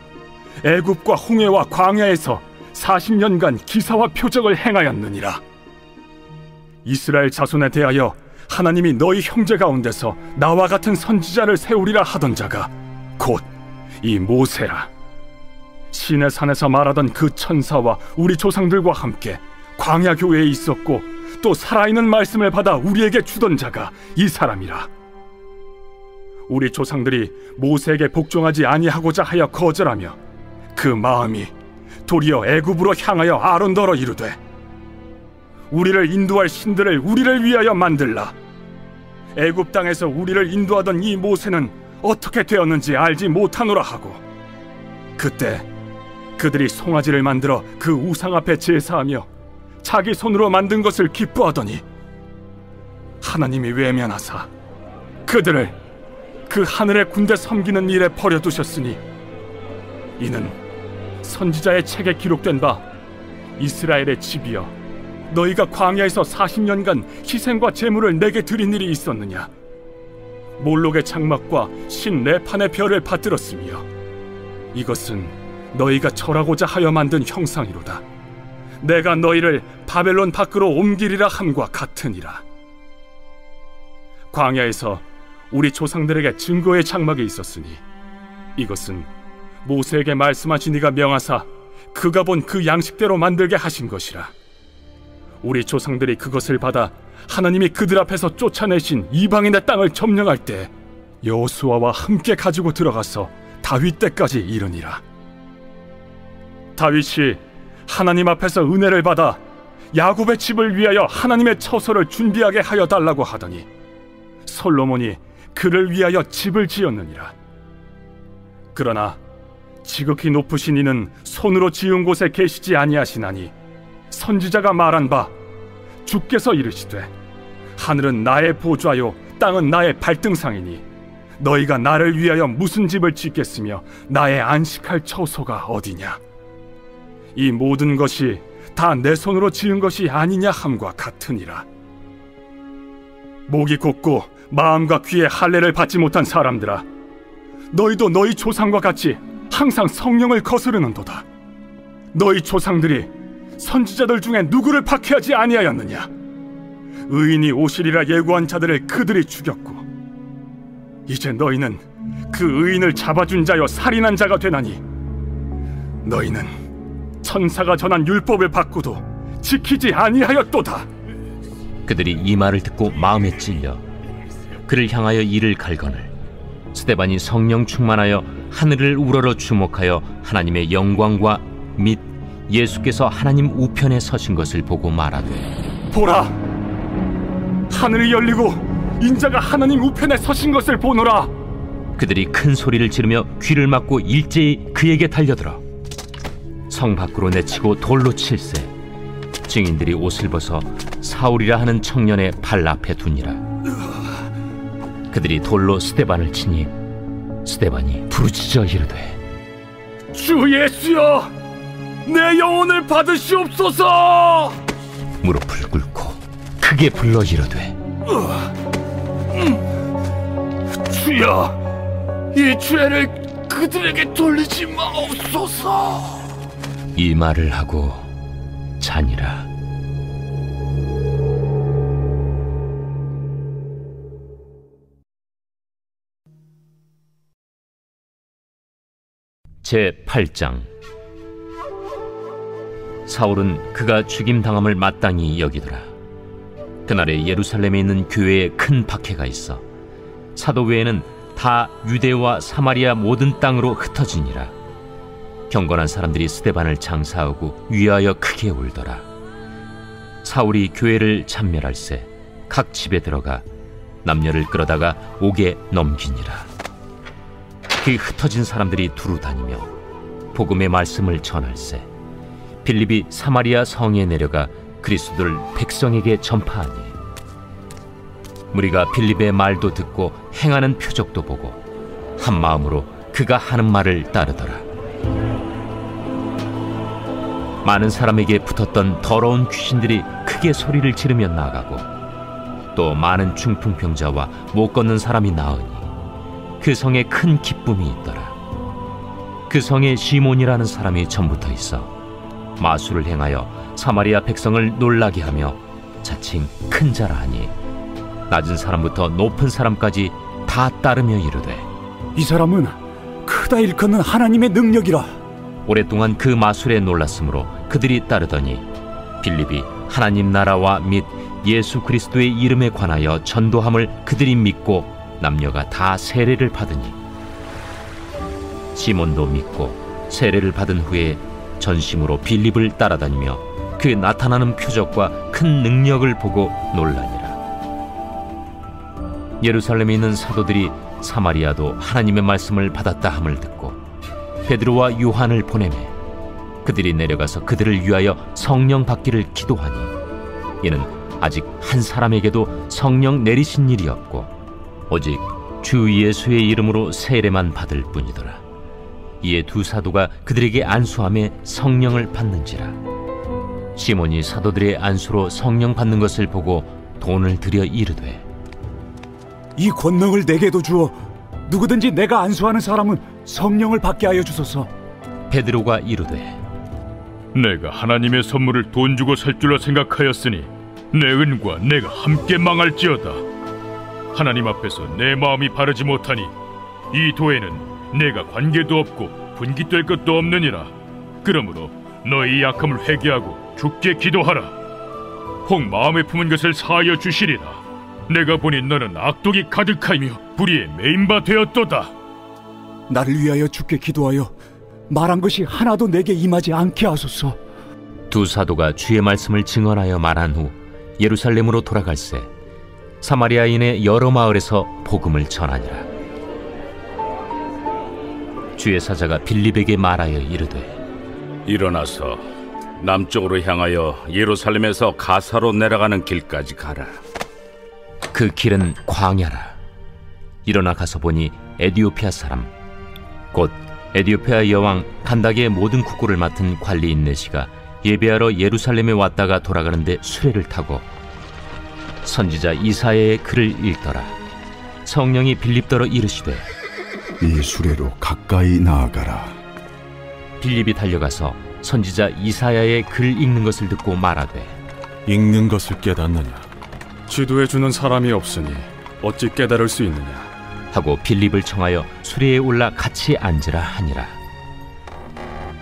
애굽과 홍해와 광야에서 40년간 기사와 표적을 행하였느니라. 이스라엘 자손에 대하여 하나님이 너희 형제 가운데서 나와 같은 선지자를 세우리라 하던 자가 곧 이 모세라. 시내산에서 말하던 그 천사와 우리 조상들과 함께 광야 교회에 있었고 또 살아있는 말씀을 받아 우리에게 주던 자가 이 사람이라. 우리 조상들이 모세에게 복종하지 아니하고자 하여 거절하며 그 마음이 도리어 애굽으로 향하여 아론더러 이르되 우리를 인도할 신들을 우리를 위하여 만들라. 애굽 땅에서 우리를 인도하던 이 모세는 어떻게 되었는지 알지 못하노라 하고 그때 그들이 송아지를 만들어 그 우상 앞에 제사하며 자기 손으로 만든 것을 기뻐하더니 하나님이 외면하사 그들을 그 하늘의 군대 섬기는 일에 버려두셨으니 이는 선지자의 책에 기록된 바 이스라엘의 집이여 너희가 광야에서 40년간 희생과 제물을 내게 드린 일이 있었느냐? 몰록의 장막과 신 네판의 별을 받들었으며 이것은 너희가 절하고자 하여 만든 형상이로다. 내가 너희를 바벨론 밖으로 옮기리라 함과 같으니라. 광야에서 우리 조상들에게 증거의 장막이 있었으니 이것은 모세에게 말씀하신 이가 명하사 그가 본 그 양식대로 만들게 하신 것이라. 우리 조상들이 그것을 받아 하나님이 그들 앞에서 쫓아내신 이방인의 땅을 점령할 때 여호수아와 함께 가지고 들어가서 다윗 때까지 이르니라. 다윗이 하나님 앞에서 은혜를 받아 야곱의 집을 위하여 하나님의 처소를 준비하게 하여 달라고 하더니 솔로몬이 그를 위하여 집을 지었느니라. 그러나 지극히 높으신 이는 손으로 지은 곳에 계시지 아니하시나니 선지자가 말한 바 주께서 이르시되 하늘은 나의 보좌요 땅은 나의 발등상이니 너희가 나를 위하여 무슨 집을 짓겠으며 나의 안식할 처소가 어디냐? 이 모든 것이 다 내 손으로 지은 것이 아니냐 함과 같으니라. 목이 곧고 마음과 귀에 할례를 받지 못한 사람들아, 너희도 너희 조상과 같이 항상 성령을 거스르는도다. 너희 조상들이 선지자들 중에 누구를 박해하지 아니하였느냐? 의인이 오시리라 예고한 자들을 그들이 죽였고 이제 너희는
그 의인을 잡아준 자여 살인한 자가 되나니 너희는 천사가 전한 율법을 받고도 지키지 아니하였도다.
그들이 이 말을 듣고 마음에 찔려 그를 향하여 이를 갈거늘 스데반이 성령 충만하여 하늘을 우러러 주목하여 하나님의 영광과 및 예수께서 하나님 우편에 서신 것을 보고 말하되,
보라, 하늘이 열리고 인자가 하나님 우편에 서신 것을 보노라.
그들이 큰 소리를 지르며 귀를 막고 일제히 그에게 달려들어 성 밖으로 내치고 돌로 칠세. 증인들이 옷을 벗어 사울이라 하는 청년의 발 앞에 두니라. 그들이 돌로 스데반을 치니 스데반이 부르짖어 이르되,
주 예수여, 내 영혼을 받으시옵소서.
무릎을 꿇고 크게 불러 이르되,
주여, 이 죄를 그들에게 돌리지 마옵소서.
이 말을 하고 자니라. 제8장. 사울은 그가 죽임당함을 마땅히 여기더라. 그날에 예루살렘에 있는 교회에 큰 박해가 있어 사도 외에는 다 유대와 사마리아 모든 땅으로 흩어지니라. 경건한 사람들이 스데반을 장사하고 위하여 크게 울더라. 사울이 교회를 참멸할세 각 집에 들어가 남녀를 끌어다가 옥에 넘기니라. 그 흩어진 사람들이 두루 다니며 복음의 말씀을 전할세 빌립이 사마리아 성에 내려가 그리스도를 백성에게 전파하니 무리가 빌립의 말도 듣고 행하는 표적도 보고 한 마음으로 그가 하는 말을 따르더라. 많은 사람에게 붙었던 더러운 귀신들이 크게 소리를 지르며 나가고 또 많은 중풍병자와 못 걷는 사람이 나으니 그 성에 큰 기쁨이 있더라. 그 성에 시몬이라는 사람이 전부터 있어 마술을 행하여 사마리아 백성을 놀라게 하며 자칭 큰 자라 하니 낮은 사람부터 높은 사람까지 다 따르며 이르되,
이 사람은 크다 일컫는 하나님의 능력이라.
오랫동안 그 마술에 놀랐으므로 그들이 따르더니 빌립이 하나님 나라와 및 예수 그리스도의 이름에 관하여 전도함을 그들이 믿고 남녀가 다 세례를 받으니 시몬도 믿고 세례를 받은 후에 전심으로 빌립을 따라다니며 그 나타나는 표적과 큰 능력을 보고 놀라니라. 예루살렘에 있는 사도들이 사마리아도 하나님의 말씀을 받았다 함을 듣고 베드로와 요한을 보내매 그들이 내려가서 그들을 위하여 성령 받기를 기도하니 이는 아직 한 사람에게도 성령 내리신 일이 없고 오직 주 예수의 이름으로 세례만 받을 뿐이더라. 이에 두 사도가 그들에게 안수하며 성령을 받는지라. 시몬이 사도들의 안수로 성령 받는 것을 보고 돈을 들여 이르되,
이 권능을 내게도 주어 누구든지 내가 안수하는 사람은 성령을 받게 하여 주소서.
베드로가 이르되,
내가 하나님의 선물을 돈 주고 살 줄로 생각하였으니 내 은과 내가 함께 망할지어다. 하나님 앞에서 내 마음이 바르지 못하니 이 도에는 내가 관계도 없고 분깃될 것도 없느니라. 그러므로 너희 약함을 회개하고 주께 기도하라. 혹 마음에 품은 것을 사하여 주시리라. 내가 보니 너는 악독이 가득하며 불의에 매인 바 되었도다.
나를 위하여 주께 기도하여 말한 것이 하나도 내게 임하지 않게 하소서.
두 사도가 주의 말씀을 증언하여 말한 후 예루살렘으로 돌아갈새 사마리아인의 여러 마을에서 복음을 전하니라. 주의 사자가 빌립에게 말하여 이르되,
일어나서 남쪽으로 향하여 예루살렘에서 가사로 내려가는 길까지 가라.
그 길은 광야라. 일어나 가서 보니 에디오피아 사람 곧 에디오피아 여왕 간닥의 모든 국고를 맡은 관리인 네시가 예배하러 예루살렘에 왔다가 돌아가는데 수레를 타고 선지자 이사야의 글을 읽더라. 성령이 빌립더러 이르시되,
이 수레로 가까이 나아가라.
빌립이 달려가서 선지자 이사야의 글 읽는 것을 듣고 말하되,
읽는 것을 깨닫느냐? 지도해 주는 사람이 없으니 어찌 깨달을 수 있느냐?
하고 빌립을 청하여 수레에 올라 같이 앉으라 하니라.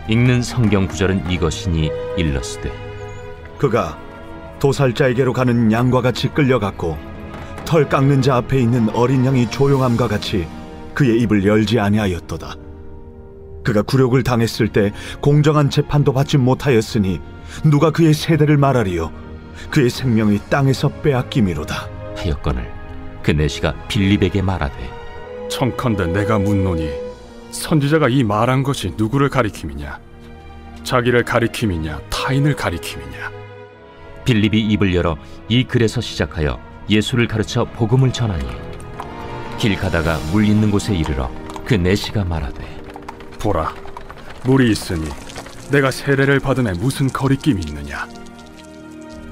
읽는 성경 구절은 이것이니 일러스되
그가 도살자에게로 가는 양과 같이 끌려갔고 털 깎는 자 앞에 있는 어린 양이 조용함과 같이 그의 입을 열지 아니하였도다. 그가 굴욕을 당했을 때 공정한 재판도 받지 못하였으니 누가 그의 세대를 말하리요. 그의 생명이 땅에서 빼앗김이로다
하였거늘 그 내시가 빌립에게 말하되
청컨대 내가 묻노니 선지자가 이 말한 것이 누구를 가리킴이냐? 자기를 가리킴이냐 타인을 가리킴이냐?
빌립이 입을 열어 이 글에서 시작하여 예수를 가르쳐 복음을 전하니 길 가다가 물 있는 곳에 이르러 그 내시가 말하되
보라, 물이 있으니 내가 세례를 받음에 무슨 거리낌이 있느냐?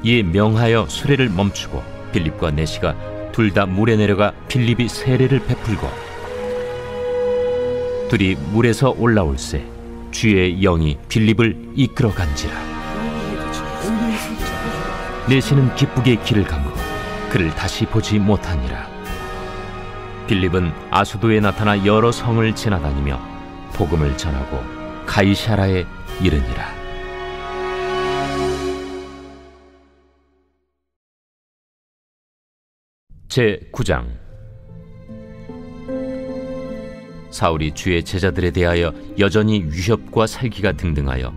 이에 명하여 수레를 멈추고 빌립과 내시가 둘 다 물에 내려가 빌립이 세례를 베풀고 둘이 물에서 올라올새 주의 영이 빌립을 이끌어간지라. 내시는 기쁘게 길을 감고 그를 다시 보지 못하니라. 빌립은 아소도에 나타나 여러 성을 지나다니며 복음을 전하고 가이사라에 이르니라. 제9장. 사울이 주의 제자들에 대하여 여전히 위협과 살기가 등등하여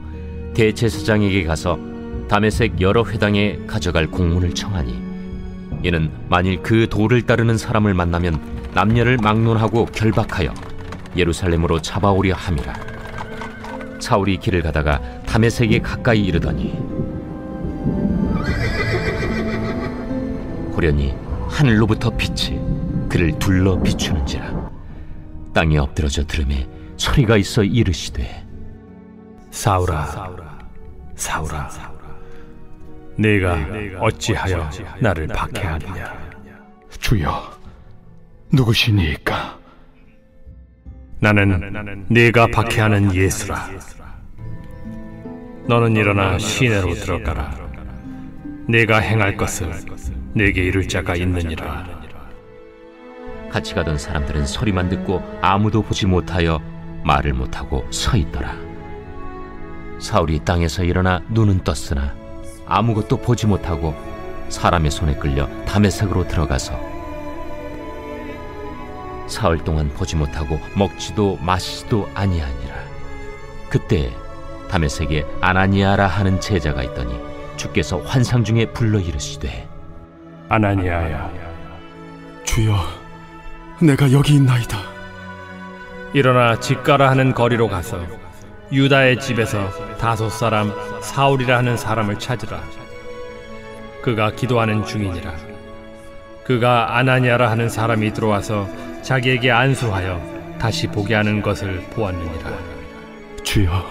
대제사장에게 가서 다메섹 여러 회당에 가져갈 공문을 청하니 이는 만일 그 도를 따르는 사람을 만나면 남녀를 막론하고 결박하여 예루살렘으로 잡아오려 함이라. 사울이 길을 가다가 다메섹에 가까이 이르더니 호련히 하늘로부터 빛이 그를 둘러 비추는지라. 땅에 엎드러져 들음에 소리가 있어 이르시되
사울아, 사울아, 네가 어찌하여 나를 박해하느냐?
주여, 누구시니까?
나는 네가 박해하는 예수라. 너는 일어나 시내로 들어가라. 네가 행할 것을 내게 이룰 자가 있느니라.
같이 가던 사람들은 소리만 듣고 아무도 보지 못하여 말을 못하고 서 있더라. 사울이 땅에서 일어나 눈은 떴으나 아무것도 보지 못하고 사람의 손에 끌려 다메섹으로 들어가서 사흘 동안 보지 못하고 먹지도 마시지도 아니하니라. 그때 다메섹에 아나니아라 하는 제자가 있더니 주께서 환상 중에 불러 이르시되
아나니아야.
주여, 내가 여기 있나이다.
일어나 집가라 하는 거리로 가서 유다의 집에서 다소 사람 사울이라 하는 사람을 찾으라. 그가 기도하는 중이니라. 그가 아나니아라 하는 사람이 들어와서 자기에게 안수하여 다시 보게 하는 것을 보았느니라.
주여,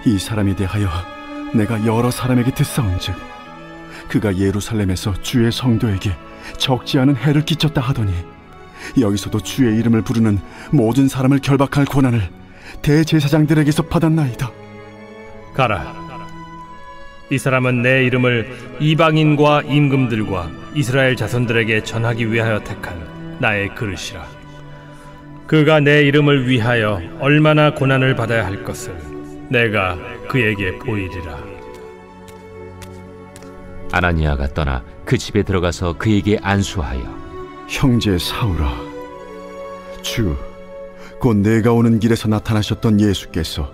이 사람에 대하여 내가 여러 사람에게 듣사온즉 그가 예루살렘에서 주의 성도에게 적지 않은 해를 끼쳤다 하더니 여기서도 주의 이름을 부르는 모든 사람을 결박할 권한을 대제사장들에게서 받았나이다.
가라. 이 사람은 내 이름을 이방인과 임금들과 이스라엘 자손들에게 전하기 위하여 택한 나의 그릇이라. 그가 내 이름을 위하여 얼마나 고난을 받아야 할 것을 내가 그에게 보이리라.
아나니아가 떠나 그 집에 들어가서 그에게 안수하여
형제 사울아, 주 곧 내가 오는 길에서 나타나셨던 예수께서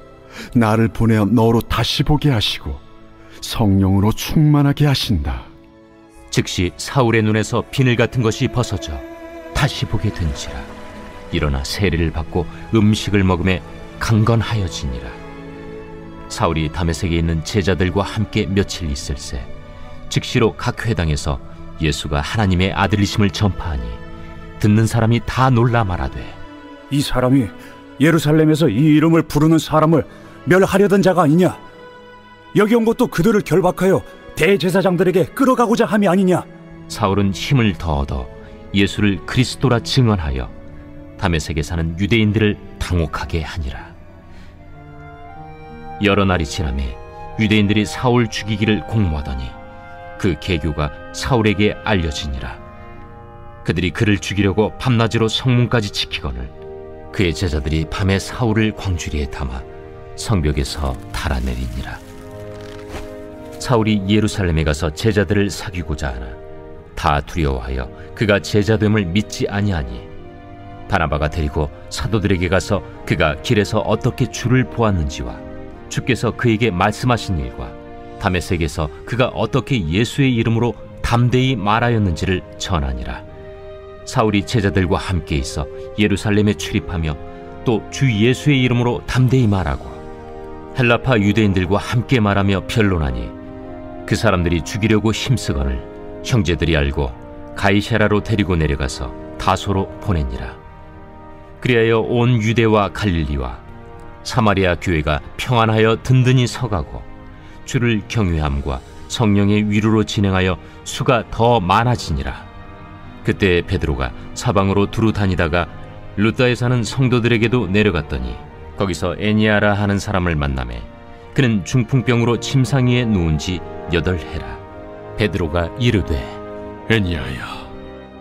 나를 보내어 너로 다시 보게 하시고 성령으로 충만하게 하신다.
즉시 사울의 눈에서 비늘 같은 것이 벗어져 다시 보게 된지라. 일어나 세례를 받고 음식을 먹음에 강건하여지니라. 사울이 다메섹에 있는 제자들과 함께 며칠 있을새 즉시로 각 회당에서 예수가 하나님의 아들이심을 전파하니 듣는 사람이 다 놀라 말하되
이 사람이 예루살렘에서 이 이름을 부르는 사람을 멸하려던 자가 아니냐? 여기 온 것도 그들을 결박하여 대제사장들에게 끌어가고자 함이 아니냐?
사울은 힘을 더 얻어 예수를 그리스도라 증언하여 다메섹에 사는 유대인들을 당혹하게 하니라. 여러 날이 지나매 유대인들이 사울 죽이기를 공모하더니 그 계교가 사울에게 알려지니라. 그들이 그를 죽이려고 밤낮으로 성문까지 지키거늘 그의 제자들이 밤에 사울을 광주리에 담아 성벽에서 달아내리니라. 사울이 예루살렘에 가서 제자들을 사귀고자 하나 다 두려워하여 그가 제자됨을 믿지 아니하니 바나바가 데리고 사도들에게 가서 그가 길에서 어떻게 주를 보았는지와 주께서 그에게 말씀하신 일과 다메섹에서 그가 어떻게 예수의 이름으로 담대히 말하였는지를 전하니라. 사울이 제자들과 함께 있어 예루살렘에 출입하며 또 주 예수의 이름으로 담대히 말하고 헬라파 유대인들과 함께 말하며 변론하니 그 사람들이 죽이려고 힘쓰거늘 형제들이 알고 가이사랴로 데리고 내려가서 다소로 보내니라. 그리하여 온 유대와 갈릴리와 사마리아 교회가 평안하여 든든히 서가고 주를 경외함과 성령의 위로로 진행하여 수가 더 많아지니라. 그때 베드로가 사방으로 두루 다니다가 루다에 사는 성도들에게도 내려갔더니 거기서 에니아라 하는 사람을 만나매 그는 중풍병으로 침상 위에 누운 지 8해라. 베드로가 이르되
에니아야,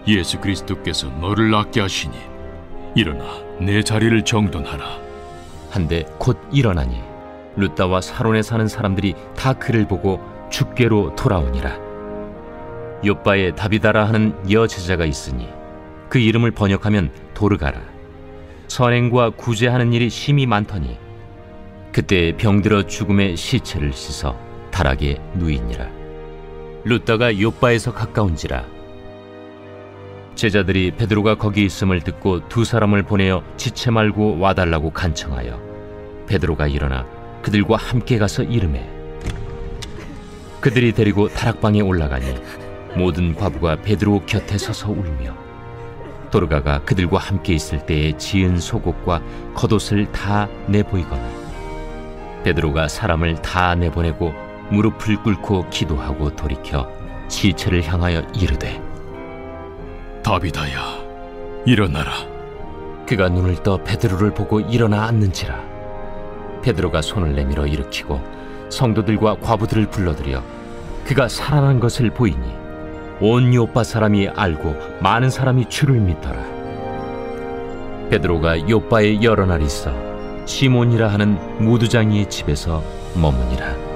예수 그리스도께서 너를 낫게 하시니 일어나 내 자리를 정돈하라.
한데 곧 일어나니 루다와 사론에 사는 사람들이 다 그를 보고 주께로 돌아오니라. 요빠에 다비다라 하는 여제자가 있으니 그 이름을 번역하면 도르가라. 선행과 구제하는 일이 심히 많더니 그때 병들어 죽음의 시체를 씻어 다락에 누이니라. 루다가 요빠에서 가까운지라. 제자들이 베드로가 거기 있음을 듣고 2 사람을 보내어 지체 말고 와달라고 간청하여 베드로가 일어나 그들과 함께 가서 이르매 그들이 데리고 다락방에 올라가니 모든 과부가 베드로 곁에 서서 울며 도르가가 그들과 함께 있을 때에 지은 속옷과 겉옷을 다 내보이거늘 베드로가 사람을 다 내보내고 무릎을 꿇고 기도하고 돌이켜 시체를 향하여 이르되
다비다야, 일어나라.
그가 눈을 떠 베드로를 보고 일어나 앉는지라. 베드로가 손을 내밀어 일으키고 성도들과 과부들을 불러들여 그가 살아난 것을 보이니 온 요빠 사람이 알고 많은 사람이 주를 믿더라. 베드로가 요빠에 여러 날 있어 시몬이라 하는 무두장이의 집에서 머무니라.